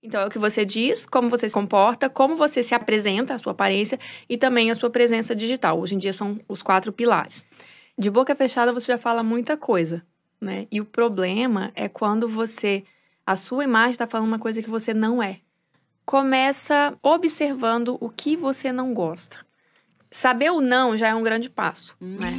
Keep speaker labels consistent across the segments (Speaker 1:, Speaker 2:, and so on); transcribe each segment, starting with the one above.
Speaker 1: Então, é o que você diz, como você se comporta, como você se apresenta, a sua aparência e também a sua presença digital. Hoje em dia são os 4 pilares. De boca fechada você já fala muita coisa, né? E o problema é quando a sua imagem está falando uma coisa que você não é. Começa observando o que você não gosta. Saber o não já é um grande passo, né?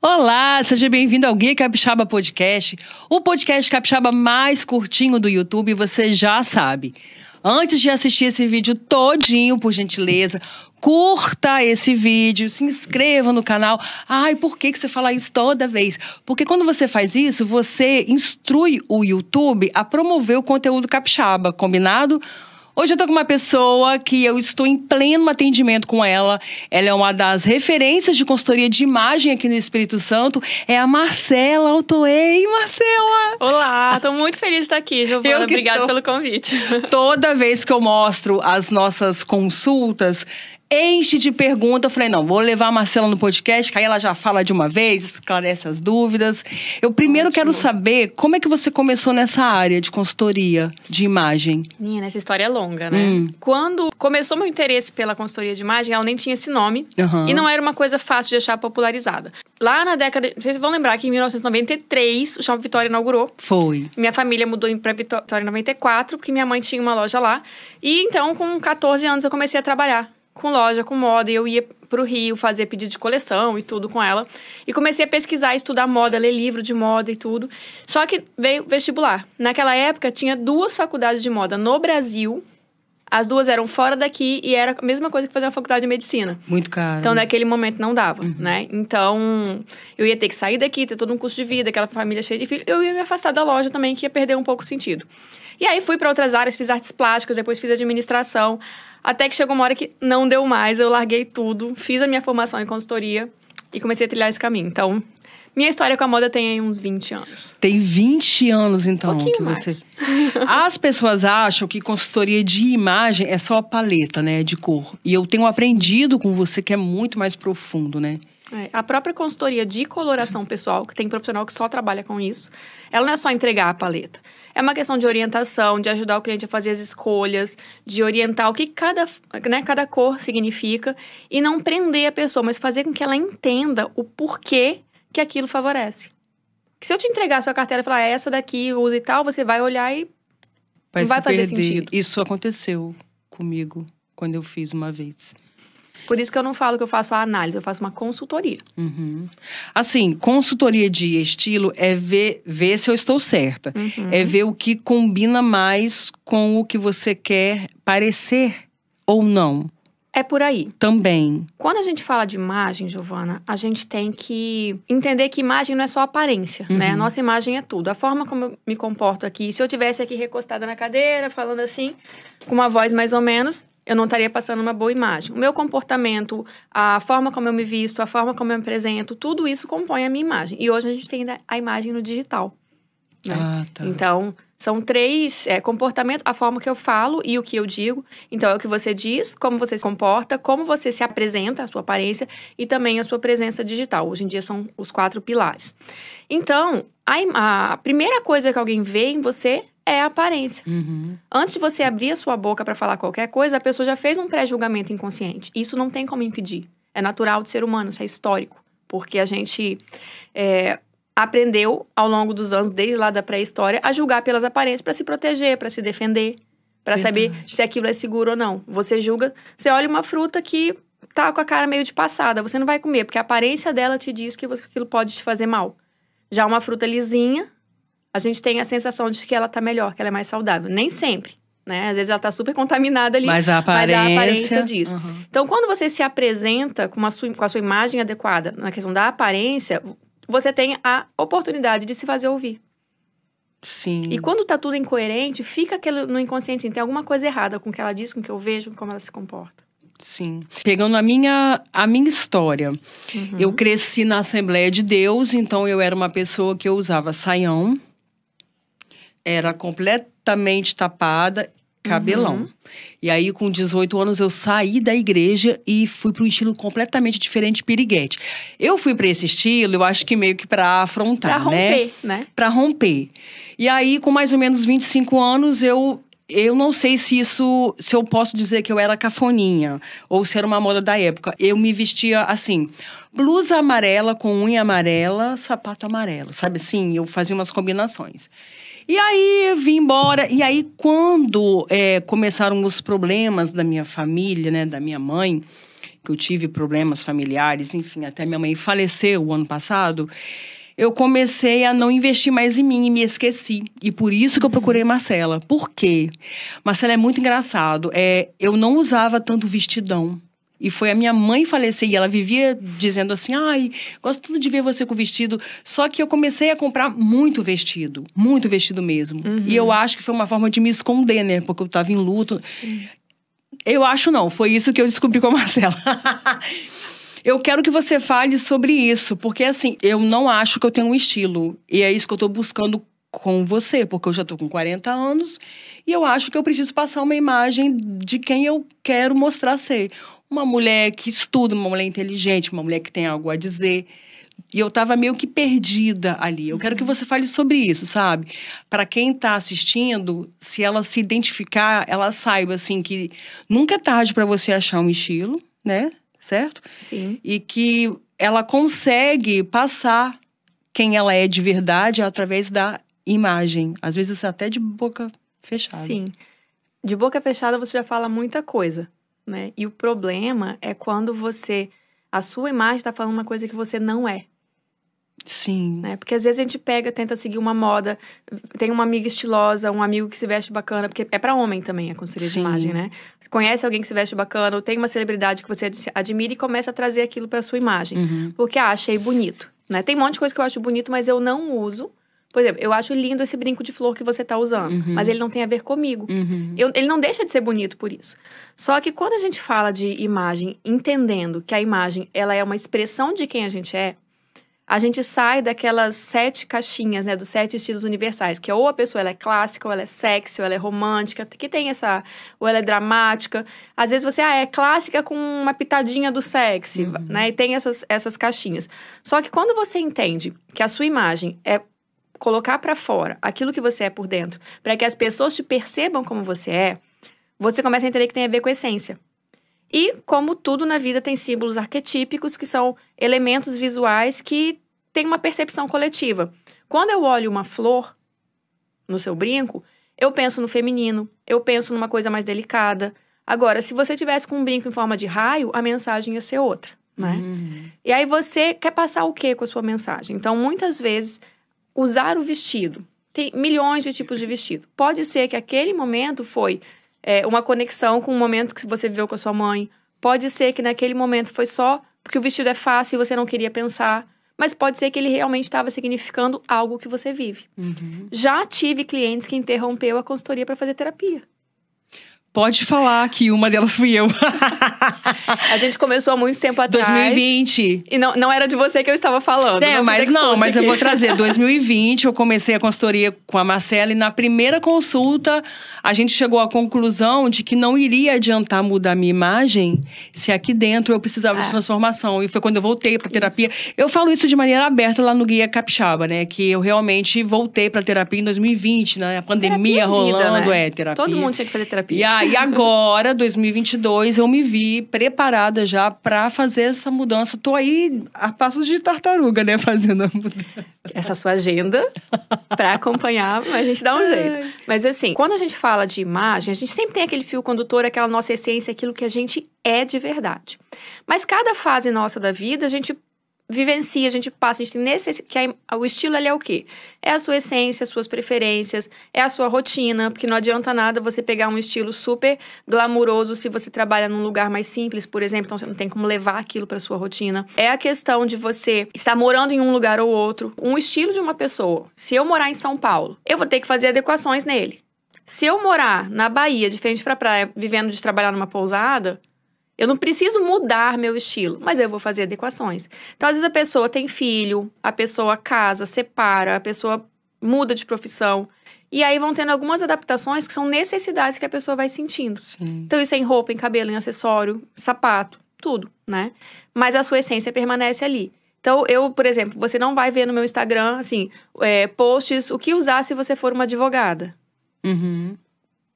Speaker 2: Olá, seja bem-vindo ao Guia Capixaba Podcast, o podcast capixaba mais curtinho do YouTube, você já sabe. Antes de assistir esse vídeo todinho, por gentileza, curta esse vídeo, se inscreva no canal. Ai, por que você fala isso toda vez? Porque quando você faz isso, você instrui o YouTube a promover o conteúdo capixaba, combinado? Hoje eu tô com uma pessoa que eu estou em pleno atendimento com ela. Ela é uma das referências de consultoria de imagem aqui no Espírito Santo. É a Marcela Altoei. Marcela!
Speaker 1: Olá, tô muito feliz de estar aqui, Giovana. Obrigada pelo convite.
Speaker 2: Toda vez que eu mostro as nossas consultas, enche de pergunta. Eu falei, não, vou levar a Marcela no podcast, que aí ela já fala de uma vez, esclarece as dúvidas. Eu primeiro quero saber como é que você começou nessa área de consultoria de imagem.
Speaker 1: Menina, essa história é longa, né? Quando começou meu interesse pela consultoria de imagem, ela nem tinha esse nome. E não era uma coisa fácil de achar popularizada. Lá na década... Vocês vão lembrar que em 1993, o Shopping Vitória inaugurou.
Speaker 2: Foi.
Speaker 1: Minha família mudou pra Vitória em 94, porque minha mãe tinha uma loja lá. E então, com 14 anos, eu comecei a trabalhar com loja, com moda, e eu ia pro Rio fazer pedido de coleção e tudo com ela. E comecei a pesquisar, estudar moda, ler livro de moda e tudo. Só que veio vestibular. Naquela época, tinha 2 faculdades de moda no Brasil. As 2 eram fora daqui e era a mesma coisa que fazer uma faculdade de medicina.
Speaker 2: Muito caro.
Speaker 1: Então, naquele momento, não dava, né? Então, eu ia ter que sair daqui, ter todo um custo de vida, aquela família cheia de filhos. Eu ia me afastar da loja também, que ia perder um pouco o sentido. E aí, fui para outras áreas, fiz artes plásticas, depois fiz administração. Até que chegou uma hora que não deu mais, eu larguei tudo, fiz a minha formação em consultoria e comecei a trilhar esse caminho. Então, minha história com a moda tem aí uns 20 anos.
Speaker 2: Tem 20 anos, então,
Speaker 1: pouquinho
Speaker 2: que você...
Speaker 1: mais.
Speaker 2: As pessoas acham que consultoria de imagem é só a paleta, né, de cor. E eu tenho aprendido com você que é muito mais profundo, né?
Speaker 1: A própria consultoria de coloração pessoal, que tem profissional que só trabalha com isso, ela não é só entregar a paleta. É uma questão de orientação, de ajudar o cliente a fazer as escolhas, de orientar o que cada cor significa e não prender a pessoa, mas fazer com que ela entenda o porquê que aquilo favorece. Que se eu te entregar a sua carteira e falar, essa daqui, usa e tal, você vai olhar e não vai fazer sentido.
Speaker 2: Isso aconteceu comigo quando eu fiz uma vez.
Speaker 1: Por isso que eu não falo que eu faço a análise, eu faço uma consultoria.
Speaker 2: Assim, consultoria de estilo é ver se eu estou certa. É ver o que combina mais com o que você quer parecer ou não.
Speaker 1: É por aí.
Speaker 2: Também.
Speaker 1: Quando a gente fala de imagem, Giovana, a gente tem que entender que imagem não é só aparência, né? A nossa imagem é tudo. A forma como eu me comporto aqui, se eu tivesse aqui recostada na cadeira, falando assim, com uma voz mais ou menos, eu não estaria passando uma boa imagem. O meu comportamento, a forma como eu me visto, a forma como eu me apresento, tudo isso compõe a minha imagem. E hoje a gente tem a imagem no digital, né?
Speaker 2: Ah, tá.
Speaker 1: Então, são 3, comportamento, a forma que eu falo e o que eu digo. Então, é o que você diz, como você se comporta, como você se apresenta, a sua aparência, e também a sua presença digital. Hoje em dia são os 4 pilares. Então, a primeira coisa que alguém vê em você é a aparência. Antes de você abrir a sua boca para falar qualquer coisa, a pessoa já fez um pré-julgamento inconsciente. Isso não tem como impedir. É natural do ser humano, isso é histórico. Porque a gente aprendeu ao longo dos anos, desde lá da pré-história, a julgar pelas aparências para se proteger, para se defender, para saber se aquilo é seguro ou não. Você julga, você olha uma fruta que tá com a cara meio de passada, você não vai comer, porque a aparência dela te diz que aquilo pode te fazer mal. Já uma fruta lisinha, a gente tem a sensação de que ela tá melhor, que ela é mais saudável. Nem sempre, né? Às vezes ela tá super contaminada ali,
Speaker 2: mas a aparência
Speaker 1: diz. Então, quando você se apresenta com a sua imagem adequada na questão da aparência, você tem a oportunidade de se fazer ouvir.
Speaker 2: Sim.
Speaker 1: E quando tá tudo incoerente, fica aquilo no inconsciente, assim, tem alguma coisa errada com o que ela diz, com o que eu vejo, com como ela se comporta.
Speaker 2: Sim. Pegando a minha história, eu cresci na Assembleia de Deus, então eu era uma pessoa que eu usava saião, era completamente tapada, cabelão. E aí, com 18 anos, eu saí da igreja e fui para um estilo completamente diferente, piriguete. Eu fui para esse estilo, eu acho que meio que para afrontar,
Speaker 1: Pra romper, né?
Speaker 2: Para romper. E aí, com mais ou menos 25 anos, eu não sei se eu posso dizer que eu era cafoninha ou se era uma moda da época. Eu me vestia assim, blusa amarela com unha amarela, sapato amarelo, sabe assim? Eu fazia umas combinações. E aí, eu vim embora. E aí, quando começaram os problemas da minha família, né, da minha mãe, que eu tive problemas familiares, enfim, até minha mãe faleceu o ano passado, eu comecei a não investir mais em mim e me esqueci. E por isso que eu procurei Marcela. Por quê? Marcela é muito engraçado. Eu não usava tanto vestidão. E foi a minha mãe falecer e ela vivia dizendo assim, ai, gosto tudo de ver você com vestido. Só que eu comecei a comprar muito vestido mesmo. E eu acho que foi uma forma de me esconder, né? Porque eu tava em luto. Sim. Eu acho não, foi isso que eu descobri com a Marcela. Eu quero que você fale sobre isso, porque assim, eu não acho que eu tenho um estilo. E é isso que eu tô buscando com você, porque eu já tô com 40 anos e eu acho que eu preciso passar uma imagem de quem eu quero mostrar ser. Uma mulher que estuda, uma mulher inteligente, uma mulher que tem algo a dizer. E eu tava meio que perdida ali. Eu quero que você fale sobre isso, sabe? Para quem tá assistindo, se ela se identificar, ela saiba, assim, que nunca é tarde para você achar um estilo, né? Certo?
Speaker 1: Sim.
Speaker 2: E que ela consegue passar quem ela é de verdade através da imagem. Às vezes até de boca fechada.
Speaker 1: Sim. De boca fechada você já fala muita coisa, né? E o problema é quando a sua imagem está falando uma coisa que você não é.
Speaker 2: Sim.
Speaker 1: Né? Porque às vezes a gente tenta seguir uma moda, tem uma amiga estilosa, um amigo que se veste bacana, porque é pra homem também a consultoria de imagem, né? Você conhece alguém que se veste bacana, ou tem uma celebridade que você admira e começa a trazer aquilo pra sua imagem. Porque, achei bonito, né? Tem um monte de coisa que eu acho bonito, mas eu não uso. Por exemplo, eu acho lindo esse brinco de flor que você tá usando, mas ele não tem a ver comigo. Ele não deixa de ser bonito por isso. Só que quando a gente fala de imagem, entendendo que a imagem ela é uma expressão de quem a gente é, a gente sai daquelas 7 caixinhas, né? Dos 7 estilos universais. Que ou a pessoa ela é clássica, ou ela é sexy, ou ela é romântica. Que tem essa... Ou ela é dramática. Às vezes você é clássica com uma pitadinha do sexy, né? E tem essas caixinhas. Só que quando você entende que a sua imagem é colocar pra fora aquilo que você é por dentro, para que as pessoas te percebam como você começa a entender que tem a ver com a essência. E, como tudo na vida, tem símbolos arquetípicos, que são elementos visuais que têm uma percepção coletiva. Quando eu olho uma flor no seu brinco, eu penso no feminino, eu penso numa coisa mais delicada. Agora, se você tivesse com um brinco em forma de raio, a mensagem ia ser outra, né? E aí você quer passar o quê com a sua mensagem? Então, muitas vezes, usar o vestido. Tem milhões de tipos de vestido. Pode ser que aquele momento foi... uma conexão com um momento que você viveu com a sua mãe. Pode ser que naquele momento foi só porque o vestido é fácil e você não queria pensar. Mas pode ser que ele realmente estava significando algo que você vive. Já tive clientes que interrompeu a consultoria para fazer terapia.
Speaker 2: Pode falar que uma delas fui eu.
Speaker 1: A gente começou há muito tempo atrás.
Speaker 2: 2020.
Speaker 1: E não era de você que eu estava falando.
Speaker 2: Mas eu vou trazer. 2020, eu comecei a consultoria com a Marcela. E na primeira consulta, a gente chegou à conclusão de que não iria adiantar mudar a minha imagem se aqui dentro eu precisava de transformação. E foi quando eu voltei pra terapia. Isso. Eu falo isso de maneira aberta lá no Guia Capixaba, né? Que eu realmente voltei pra terapia em 2020, né? A pandemia rolando,
Speaker 1: né?
Speaker 2: Terapia.
Speaker 1: Todo mundo tinha que fazer terapia.
Speaker 2: E agora, 2022, eu me vi preparada já pra fazer essa mudança. Tô aí a passos de tartaruga, né? Fazendo a mudança.
Speaker 1: Essa sua agenda pra acompanhar, mas a gente dá um jeito. Mas assim, quando a gente fala de imagem, a gente sempre tem aquele fio condutor, aquela nossa essência, aquilo que a gente é de verdade. Mas cada fase nossa da vida, a gente vivencia, a gente passa, a gente tem o estilo ele é o quê? É a sua essência, as suas preferências, é a sua rotina, porque não adianta nada você pegar um estilo super glamuroso se você trabalha num lugar mais simples, por exemplo, então você não tem como levar aquilo para sua rotina. É a questão de você estar morando em um lugar ou outro, um estilo de uma pessoa. Se eu morar em São Paulo, eu vou ter que fazer adequações nele. Se eu morar na Bahia, de frente pra praia, vivendo de trabalhar numa pousada, Eu não preciso mudar meu estilo, mas eu vou fazer adequações. Então, às vezes, a pessoa tem filho, a pessoa casa, separa, a pessoa muda de profissão. E aí vão tendo algumas adaptações que são necessidades que a pessoa vai sentindo.
Speaker 2: Sim.
Speaker 1: Então, isso é em roupa, em cabelo, em acessório, sapato, tudo, né? Mas a sua essência permanece ali. Então, por exemplo, você não vai ver no meu Instagram, assim, posts, o que usar se você for uma advogada.
Speaker 2: Uhum.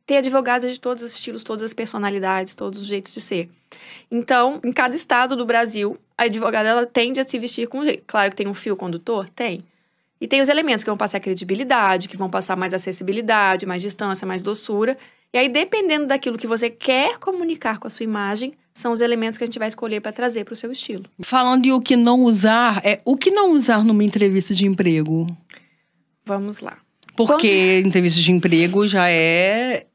Speaker 1: Tem advogadas de todos os estilos, todas as personalidades, todos os jeitos de ser. Então, em cada estado do Brasil, a advogada, ela tende a se vestir com um jeito. Claro que tem um fio condutor? Tem. E tem os elementos que vão passar credibilidade, que vão passar mais acessibilidade, mais distância, mais doçura. E aí, dependendo daquilo que você quer comunicar com a sua imagem, são os elementos que a gente vai escolher para trazer para o seu estilo.
Speaker 2: Falando em o que não usar, o que não usar numa entrevista de emprego?
Speaker 1: Vamos lá.
Speaker 2: Porque entrevista de emprego já é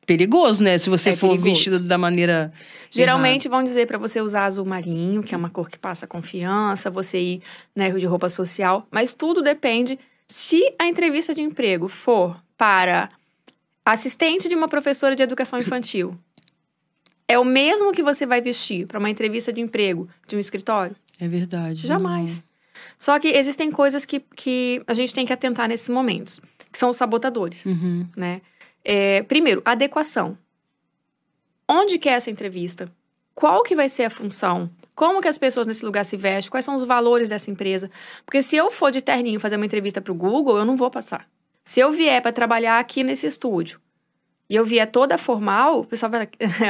Speaker 2: perigoso, né? Se você for
Speaker 1: perigoso.
Speaker 2: vestido da maneira
Speaker 1: Geralmente vão dizer para você usar azul marinho, que é uma cor que passa confiança, você ir de roupa social. Mas tudo depende. Se a entrevista de emprego for para assistente de uma professora de educação infantil, é o mesmo que você vai vestir para uma entrevista de emprego de um escritório?
Speaker 2: É verdade.
Speaker 1: Jamais.
Speaker 2: Não.
Speaker 1: Só que existem coisas que a gente tem que atentar nesses momentos, que são os sabotadores, né? Primeiro, adequação. Onde que é essa entrevista? Qual que vai ser a função? Como que as pessoas nesse lugar se vestem? Quais são os valores dessa empresa? Porque se eu for de terninho fazer uma entrevista para o Google, eu não vou passar. Se eu vier para trabalhar aqui nesse estúdio e eu vier toda formal, o pessoal vai...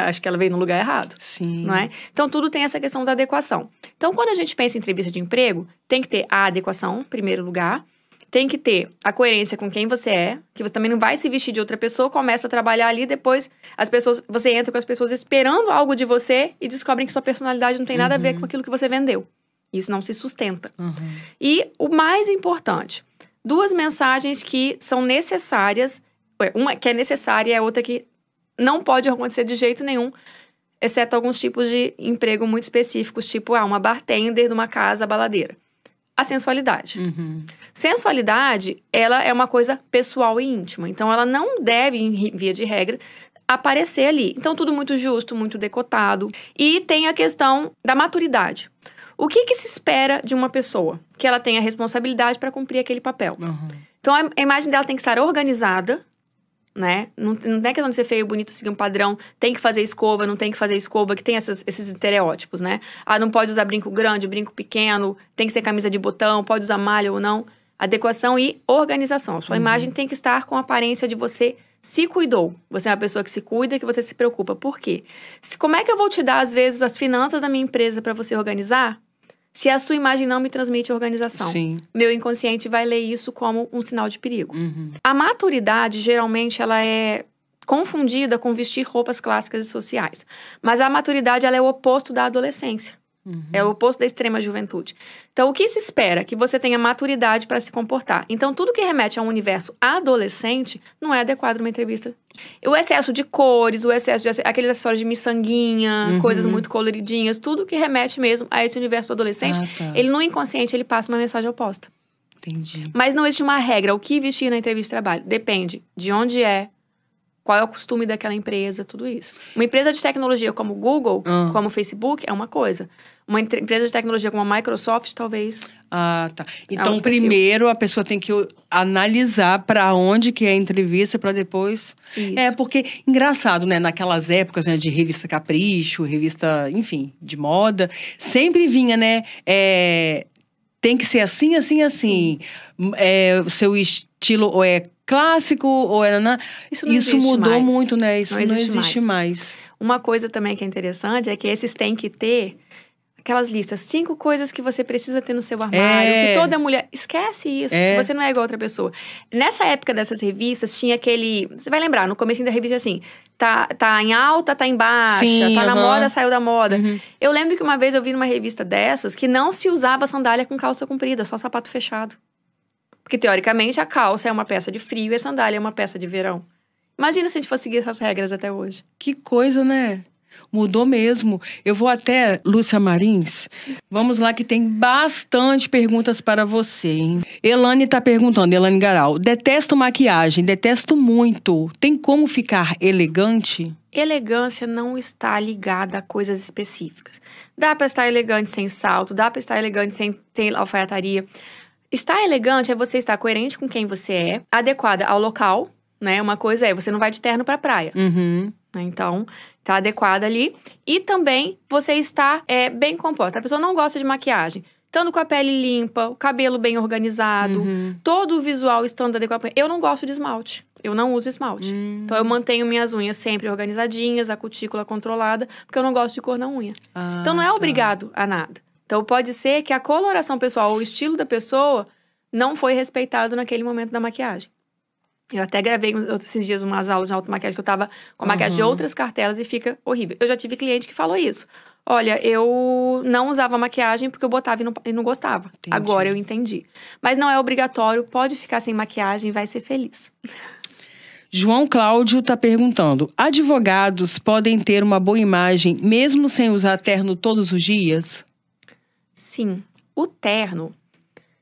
Speaker 1: acho que ela veio no lugar errado.
Speaker 2: Sim.
Speaker 1: Não é? Então, tudo tem essa questão da adequação. Então, quando a gente pensa em entrevista de emprego, tem que ter a adequação, em primeiro lugar. Tem que ter a coerência com quem você é, que você também não vai se vestir de outra pessoa, começa a trabalhar ali, depois você entra com as pessoas esperando algo de você e descobrem que sua personalidade não tem nada a ver com aquilo que você vendeu. Isso não se sustenta. E o mais importante, 2 mensagens que são necessárias, uma que é necessária e a outra que não pode acontecer de jeito nenhum, exceto alguns tipos de emprego muito específicos, tipo uma bartender numa casa baladeira. A sensualidade. Sensualidade, ela é uma coisa pessoal e íntima. Então, ela não deve, em via de regra, aparecer ali. Então, tudo muito justo, muito decotado. E tem a questão da maturidade. O que se espera de uma pessoa? Que ela tenha responsabilidade para cumprir aquele papel. Então, a imagem dela tem que estar organizada, né? Não é questão de ser feio, bonito, seguir um padrão. Tem que fazer escova, não tem que fazer escova. Que tem esses estereótipos, né? Não pode usar brinco grande, brinco pequeno. Tem que ser camisa de botão, pode usar malha ou não. Adequação e organização. A sua imagem tem que estar com a aparência de você se cuidou. Você é uma pessoa que se cuida e que você se preocupa. Por quê? Como é que eu vou te dar, às vezes, as finanças da minha empresa para você organizar, se a sua imagem não me transmite organização?
Speaker 2: Sim.
Speaker 1: Meu inconsciente vai ler isso como um sinal de perigo. A maturidade, geralmente, ela é confundida com vestir roupas clássicas e sociais. Mas a maturidade, ela é o oposto da adolescência. É o oposto da extrema juventude. Então, o que se espera? Que você tenha maturidade para se comportar. Então, tudo que remete a um universo adolescente não é adequado numa entrevista. O excesso de cores, o excesso de aqueles acessórios de miçanguinha, coisas muito coloridinhas, tudo que remete mesmo a esse universo do adolescente, ele no inconsciente, ele passa uma mensagem oposta.
Speaker 2: Entendi.
Speaker 1: Mas não existe uma regra. O que vestir na entrevista de trabalho? Depende de onde é, qual é o costume daquela empresa, tudo isso. Uma empresa de tecnologia como o Google, como o Facebook, é uma coisa. Uma empresa de tecnologia como a Microsoft, talvez...
Speaker 2: Tá. Então, primeiro, a pessoa tem que analisar para onde que é a entrevista para depois...
Speaker 1: Isso.
Speaker 2: Porque, engraçado, né? Naquelas épocas, né, de revista Capricho, revista, enfim, de moda, sempre vinha, né? Tem que ser assim, assim, assim. O seu estilo ou é clássico ou é... Isso mudou
Speaker 1: mais.
Speaker 2: muito, né? Isso
Speaker 1: não existe
Speaker 2: mais.
Speaker 1: Uma coisa também que é interessante é que esses têm que ter... Aquelas listas, 5 coisas que você precisa ter no seu armário, que toda mulher... Esquece isso, porque você não é igual a outra pessoa. Nessa época dessas revistas, tinha aquele... Você vai lembrar, no começo da revista, assim... Tá em alta, tá em baixa,
Speaker 2: Sim,
Speaker 1: tá na moda, saiu da moda. Eu lembro que uma vez eu vi numa revista dessas que não se usava sandália com calça comprida, só sapato fechado. Porque, teoricamente, a calça é uma peça de frio e a sandália é uma peça de verão. Imagina se a gente fosse seguir essas regras até hoje.
Speaker 2: Que coisa, né? Mudou mesmo. Eu vou até Lúcia Marins. Vamos lá que tem bastante perguntas para você, hein? Elane tá perguntando, Elane Garal. Detesto maquiagem, detesto muito. Tem como ficar elegante?
Speaker 1: Elegância não está ligada a coisas específicas. Dá para estar elegante sem salto, dá para estar elegante sem alfaiataria. Estar elegante é você estar coerente com quem você é, adequada ao local, né? Uma coisa é, você não vai de terno pra praia.
Speaker 2: Uhum.
Speaker 1: Então, tá adequada ali. E também você está bem composta. A pessoa não gosta de maquiagem. Estando com a pele limpa, o cabelo bem organizado, todo o visual estando adequado. Eu não gosto de esmalte. Eu não uso esmalte. Então, eu mantenho minhas unhas sempre organizadinhas, a cutícula controlada, porque eu não gosto de cor na unha. Então, não é obrigado a nada. Então, pode ser que a coloração pessoal ou o estilo da pessoa não foi respeitado naquele momento da maquiagem. Eu até gravei esses dias umas aulas de automaquiagem que eu tava com a maquiagem de outras cartelas e fica horrível. Eu já tive cliente que falou isso. Olha, eu não usava maquiagem porque eu botava e não gostava.
Speaker 2: Entendi.
Speaker 1: Agora eu entendi. Mas não é obrigatório, pode ficar sem maquiagem e vai ser feliz.
Speaker 2: João Cláudio tá perguntando. Advogados podem ter uma boa imagem mesmo sem usar terno todos os dias?
Speaker 1: Sim. O terno,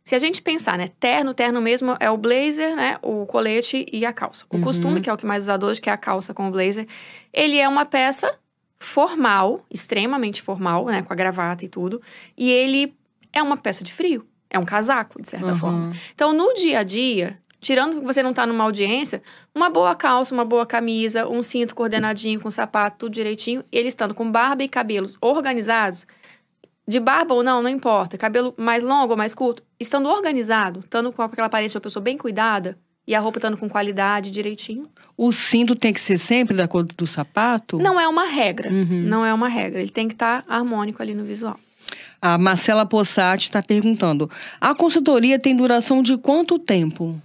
Speaker 1: se a gente pensar, né? Terno mesmo é o blazer, né? O colete e a calça. O costume, que é o que mais usado hoje, que é a calça com o blazer, ele é uma peça formal, extremamente formal, né? Com a gravata e tudo. E ele é uma peça de frio. É um casaco, de certa forma. Então, no dia a dia, tirando que você não tá numa audiência, uma boa calça, uma boa camisa, um cinto coordenadinho com sapato, tudo direitinho. Ele estando com barba e cabelos organizados, de barba ou não, não importa. Cabelo mais longo ou mais curto, estando organizado, estando com aquela aparência de uma pessoa bem cuidada e a roupa estando com qualidade, direitinho.
Speaker 2: O cinto tem que ser sempre da cor do sapato?
Speaker 1: Não é uma regra. Não é uma regra. Ele tem que estar harmônico ali no visual.
Speaker 2: A Marcela Possati está perguntando. A consultoria tem duração de quanto tempo?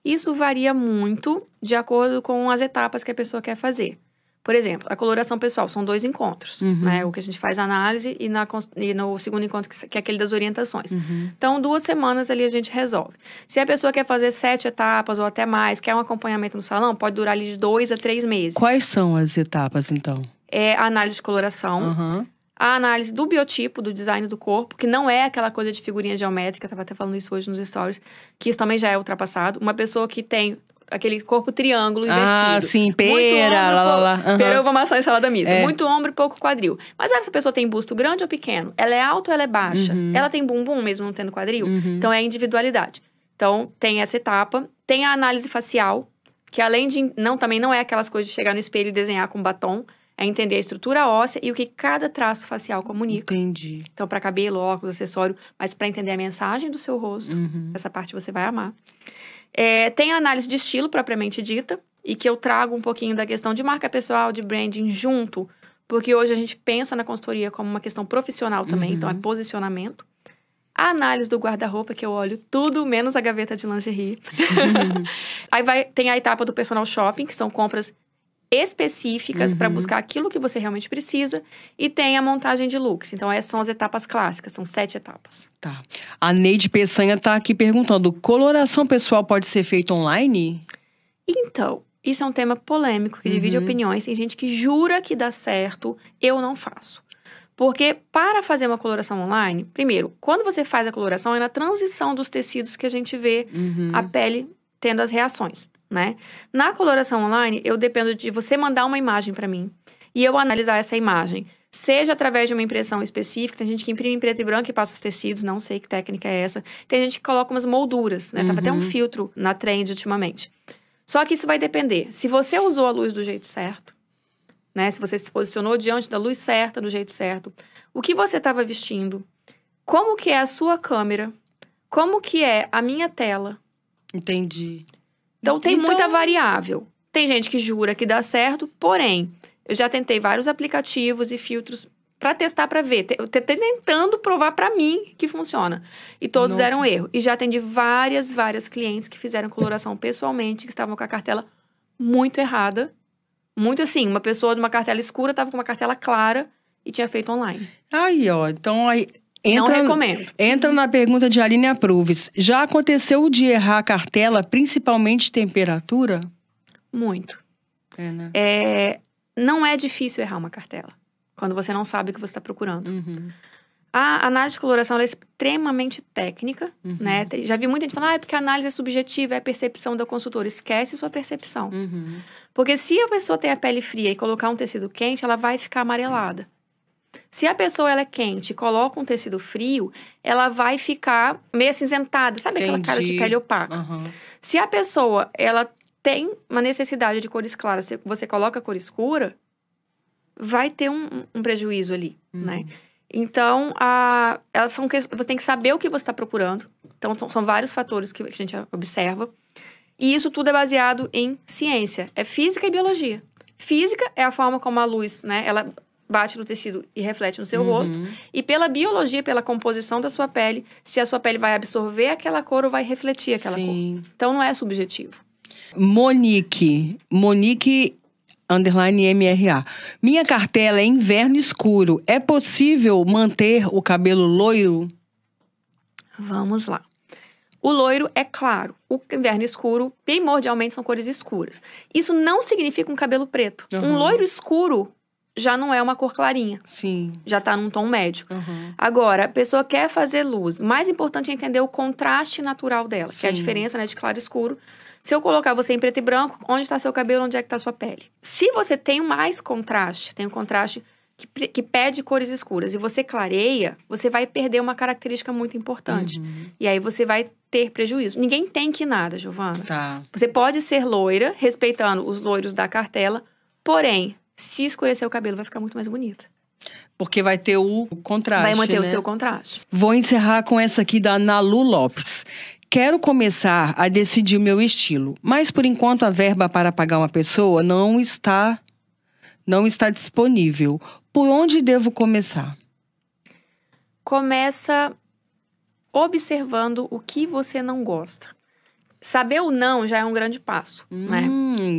Speaker 1: Isso varia muito de acordo com as etapas que a pessoa quer fazer. Por exemplo, a coloração pessoal são 2 encontros, né? O que a gente faz a análise e no segundo encontro, que é aquele das orientações. Então, 2 semanas ali a gente resolve. Se a pessoa quer fazer 7 etapas ou até mais, quer um acompanhamento no salão, pode durar ali de 2 a 3 meses.
Speaker 2: Quais são as etapas, então?
Speaker 1: É a análise de coloração, a análise do biotipo, do design do corpo, que não é aquela coisa de figurinha geométrica, estava até falando isso hoje nos stories, que isso também já é ultrapassado. Uma pessoa que tem aquele corpo triângulo invertido.
Speaker 2: Ah, sim, pera,
Speaker 1: Pera, uva, maçã e salada mista. Muito ombro e pouco quadril. Mas essa pessoa tem busto grande ou pequeno? Ela é alta ou ela é baixa? Ela tem bumbum mesmo não tendo quadril? Então, é a individualidade. Então, tem essa etapa. Tem a análise facial, que além de... também não é aquelas coisas de chegar no espelho e desenhar com batom. É entender a estrutura óssea e o que cada traço facial comunica.
Speaker 2: Entendi.
Speaker 1: Então, para cabelo, óculos, acessório. Mas para entender a mensagem do seu rosto, essa parte você vai amar. Tem a análise de estilo, propriamente dita, e que eu trago um pouquinho da questão de marca pessoal, de branding junto, porque hoje a gente pensa na consultoria como uma questão profissional também, então é posicionamento. A análise do guarda-roupa, que eu olho tudo, menos a gaveta de lingerie. Aí tem a etapa do personal shopping, que são compras específicas para buscar aquilo que você realmente precisa. E tem a montagem de looks. Então, essas são as etapas clássicas. São 7 etapas.
Speaker 2: Tá. A Neide Peçanha tá aqui perguntando. Coloração pessoal pode ser feita online?
Speaker 1: Então, isso é um tema polêmico, que divide opiniões. Tem gente que jura que dá certo. Eu não faço. Porque para fazer uma coloração online, primeiro, quando você faz a coloração, é na transição dos tecidos que a gente vê a pele tendo as reações. Né? Na coloração online, eu dependo de você mandar uma imagem para mim e eu analisar essa imagem, seja através de uma impressão específica. Tem gente que imprime em preto e branco e passa os tecidos, não sei que técnica é essa. Tem gente que coloca umas molduras, né? Tava até um filtro na trend ultimamente. Só que isso vai depender. Se você usou a luz do jeito certo, né? Se você se posicionou diante da luz certa, do jeito certo, o que você estava vestindo, como que é a sua câmera, como que é a minha tela.
Speaker 2: Entendi.
Speaker 1: Então, tem muita variável. Tem gente que jura que dá certo, porém, eu já tentei vários aplicativos e filtros para testar, para ver. Eu tentando provar para mim que funciona. E todos deram erro. E já atendi várias clientes que fizeram coloração pessoalmente, que estavam com a cartela muito errada. Muito assim, uma pessoa de uma cartela escura estava com uma cartela clara e tinha feito online.
Speaker 2: Aí, ó, então aí...
Speaker 1: Não recomendo.
Speaker 2: Entra na pergunta de Aline Apruves. Já aconteceu de errar a cartela, principalmente temperatura?
Speaker 1: Muito.
Speaker 2: Né?
Speaker 1: Não é difícil errar uma cartela. quando você não sabe o que você está procurando. A análise de coloração ela é extremamente técnica, né? Já vi muita gente falando, é porque a análise é subjetiva, é a percepção da consultora. Esquece sua percepção. Porque se a pessoa tem a pele fria e colocar um tecido quente, ela vai ficar amarelada. Se a pessoa ela é quente e coloca um tecido frio, ela vai ficar meio acinzentada. Sabe aquela cara de pele opaca? Se a pessoa ela tem uma necessidade de cores claras, se você coloca cor escura, vai ter um prejuízo ali, né? Então, você tem que saber o que você está procurando. Então, são vários fatores que a gente observa. E isso tudo é baseado em ciência. É física e biologia. Física é a forma como a luz, né? Ela bate no tecido e reflete no seu rosto. E pela biologia, pela composição da sua pele, se a sua pele vai absorver aquela cor ou vai refletir aquela cor. Então, não é subjetivo.
Speaker 2: Monique _MRA. Minha cartela é inverno escuro. É possível manter o cabelo loiro?
Speaker 1: Vamos lá. O loiro é claro. O inverno escuro, primordialmente, são cores escuras. Isso não significa um cabelo preto. Um loiro escuro já não é uma cor clarinha. Já tá num tom médio. Agora, a pessoa quer fazer luz. O mais importante é entender o contraste natural dela. Que é a diferença, né, de claro e escuro. Se eu colocar você em preto e branco, onde está seu cabelo, onde é que está sua pele? Se você tem mais contraste, tem um contraste que pede cores escuras, e você clareia, você vai perder uma característica muito importante. E aí você vai ter prejuízo. Ninguém tem que nada, Giovana. Você pode ser loira, respeitando os loiros da cartela, porém, se escurecer o cabelo, vai ficar muito mais bonita.
Speaker 2: Porque vai ter o contraste,
Speaker 1: vai manter
Speaker 2: né?
Speaker 1: o seu contraste.
Speaker 2: Vou encerrar com essa aqui da Nalu Lopes. Quero começar a decidir o meu estilo, mas por enquanto a verba para pagar uma pessoa não está disponível. Por onde devo começar?
Speaker 1: Começa observando o que você não gosta. Saber o não já é um grande passo, né?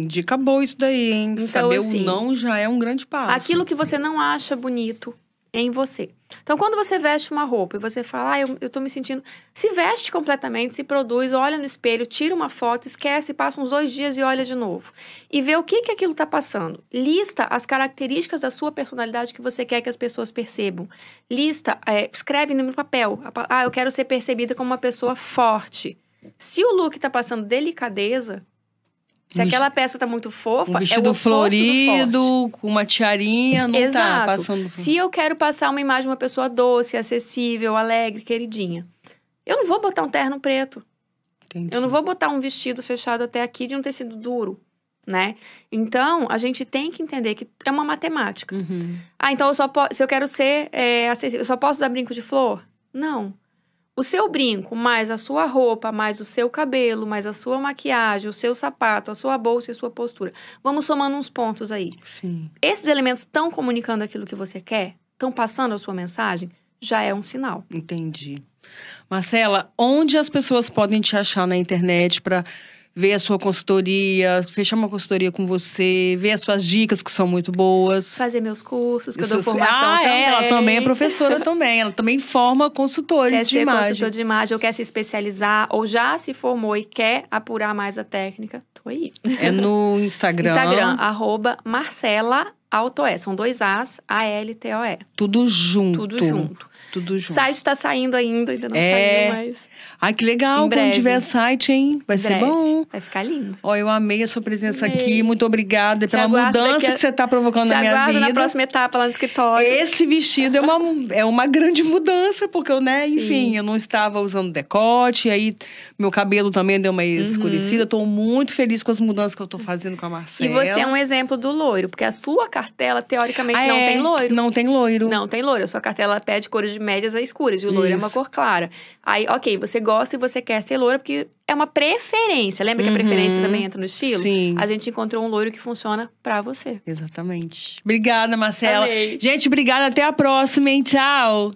Speaker 2: Dica boa isso daí, hein?
Speaker 1: Então,
Speaker 2: saber
Speaker 1: assim,
Speaker 2: o não já é um grande passo.
Speaker 1: Aquilo que você não acha bonito em você. Então, quando você veste uma roupa e você fala, eu tô me sentindo... Se veste completamente, se produz, olha no espelho, tira uma foto, esquece, passa uns 2 dias e olha de novo. E vê o que aquilo tá passando. Lista as características da sua personalidade que você quer que as pessoas percebam. Lista, escreve no papel. Eu quero ser percebida como uma pessoa forte. Se o look tá passando delicadeza... Se aquela peça tá muito fofa,
Speaker 2: um vestido florido, com uma tiarinha, não tá passando...
Speaker 1: Se eu quero passar uma imagem de uma pessoa doce, acessível, alegre, queridinha, eu não vou botar um terno preto.
Speaker 2: Entendi.
Speaker 1: Eu não vou botar um vestido fechado até aqui de um tecido duro, né? Então, a gente tem que entender que é uma matemática. Então, se eu quero ser acessível, eu só posso usar brinco de flor? Não. O seu brinco, mais a sua roupa, mais o seu cabelo, mais a sua maquiagem, o seu sapato, a sua bolsa e a sua postura. Vamos somando uns pontos aí. Esses elementos estão comunicando aquilo que você quer? Estão passando a sua mensagem? Já é um sinal.
Speaker 2: Entendi. Marcela, onde as pessoas podem te achar na internet para ver a sua consultoria, fechar uma consultoria com você, ver as suas dicas que são muito boas?
Speaker 1: Fazer meus cursos, que eu dou formação também.
Speaker 2: Ela também é professora também. Ela também forma consultores de imagem. Quer ser
Speaker 1: consultor de imagem, ou quer se especializar, ou já se formou e quer apurar mais a técnica. Tô aí.
Speaker 2: É no Instagram.
Speaker 1: @Marcela Altoe. São 2 As, ALTOE.
Speaker 2: Tudo junto.
Speaker 1: Tudo junto.
Speaker 2: Tudo junto.
Speaker 1: O site tá saindo ainda não saiu, mas...
Speaker 2: Ai, que legal, quando tiver site, hein? Vai ser bom.
Speaker 1: Vai ficar lindo.
Speaker 2: Ó, eu amei a sua presença aqui. Muito obrigada pela mudança que você tá provocando na minha vida.
Speaker 1: Te aguardo na próxima etapa lá no escritório.
Speaker 2: Esse vestido é uma grande mudança, porque eu, enfim, eu não estava usando decote, aí meu cabelo também deu uma escurecida. Tô muito feliz com as mudanças que eu tô fazendo com a Marcela.
Speaker 1: E você é um exemplo do loiro, porque a sua cartela, teoricamente, não tem loiro.
Speaker 2: Não tem loiro.
Speaker 1: Não tem loiro. A sua cartela pede cores de médias a escuras, e o loiro é uma cor clara. Aí, ok, você gosta e você quer ser loira, porque é uma preferência. Lembra que a preferência também entra no estilo?
Speaker 2: Sim.
Speaker 1: A gente encontrou um loiro que funciona pra você.
Speaker 2: Exatamente. Obrigada, Marcela.
Speaker 1: Amei.
Speaker 2: Gente, obrigada. Até a próxima, hein? Tchau!